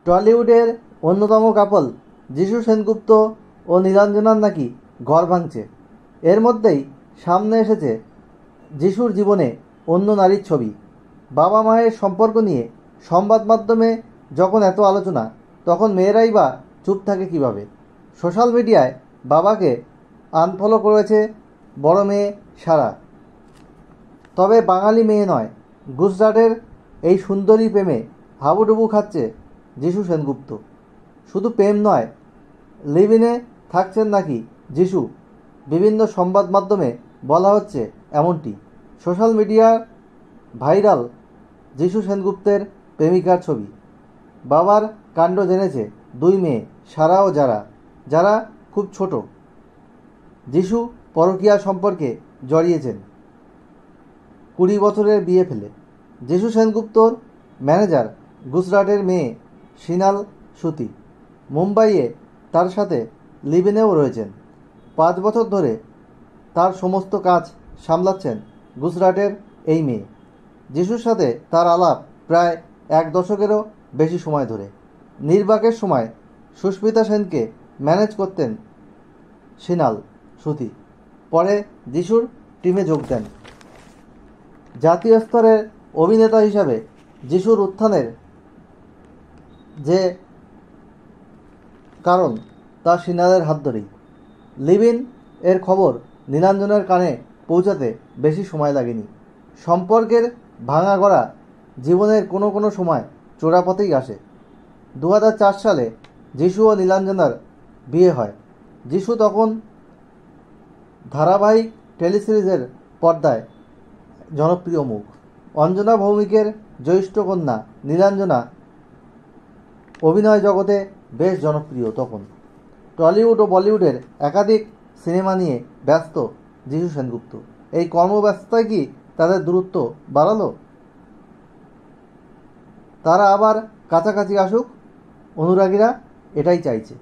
টলিউডের অন্যতম কাপল যিশু সেনগুপ্ত ও নীলাঞ্জনার নাকি ঘর ভাঙছে। এর মধ্যেই সামনে এসেছে যিশুর জীবনে অন্য নারীর ছবি। বাবা মায়ের সম্পর্ক নিয়ে সংবাদ মাধ্যমে যখন এত আলোচনা, তখন মেয়েরাই বা চুপ থাকে কিভাবে? সোশ্যাল মিডিয়ায় বাবাকে আনফলো করেছে বড় মেয়ে সারা। তবে বাঙালি মেয়ে নয়, গুজরাটের এই সুন্দরী প্রেমে হাবুডুবু খাচ্ছে যিশু সেনগুপ্ত। শুধু প্রেম নয়, লিভ ইনে থাকছেন নাকি যিশু। বিভিন্ন সংবাদ মাধ্যমে বলা হচ্ছে এমনটি। সোশ্যাল মিডিয়ার ভাইরাল যিশু সেনগুপ্তের প্রেমিকার ছবি। বাবার কাণ্ড জেনেছে দুই মেয়ে সারা ও যারা খুব ছোট। যিশু পরকীয়া সম্পর্কে জড়িয়েছেন 20 বছরের বিয়ে ফেলে। যিশু সেনগুপ্তর ম্যানেজার গুজরাটের মেয়ে সিনাল সুতি। মুম্বাইয়ে তার সাথে লিভ ইনেও রয়েছেন। 5 বছর ধরে তার সমস্ত কাজ সামলাচ্ছেন গুজরাটের এই মেয়ে। যিশুর সাথে তার আলাপ প্রায় 1 দশকেরও বেশি সময় ধরে। নির্বাকের সময় সুস্মিতা সেনকে ম্যানেজ করতেন সিনাল সুতি। পরে যিশুর টিমে যোগ দেন। জাতীয় স্তরের অভিনেতা হিসাবে যিশুর উত্থানের যে কারণ, তা সিনালের হাত ধরেই। লিভ ইন এর খবর নীলাঞ্জনের কানে পৌঁছাতে বেশি সময় লাগেনি। সম্পর্কের ভাঙা গড়া জীবনের কোনো সময় চোরাপথেই আসে। 2004 সালে যিশু ও নীলাঞ্জনার বিয়ে হয়। যিশু তখন ধারাবাহিক টেলিসিরিজের পর্দায় জনপ্রিয় মুখ। অঞ্জনা ভৌমিকের জ্যৈষ্ঠ কন্যা নীলাঞ্জনা অভিনয় জগতে বেশ জনপ্রিয় তখন। টলিউড ও বলিউডের একাধিক সিনেমা নিয়ে ব্যস্ত যিশু সেনগুপ্ত। এই কর্মব্যস্ততায় কি তাদের দূরত্ব বাড়ালো? তারা আবার কাছাকাছি আসুক, অনুরাগীরা এটাই চাইছে।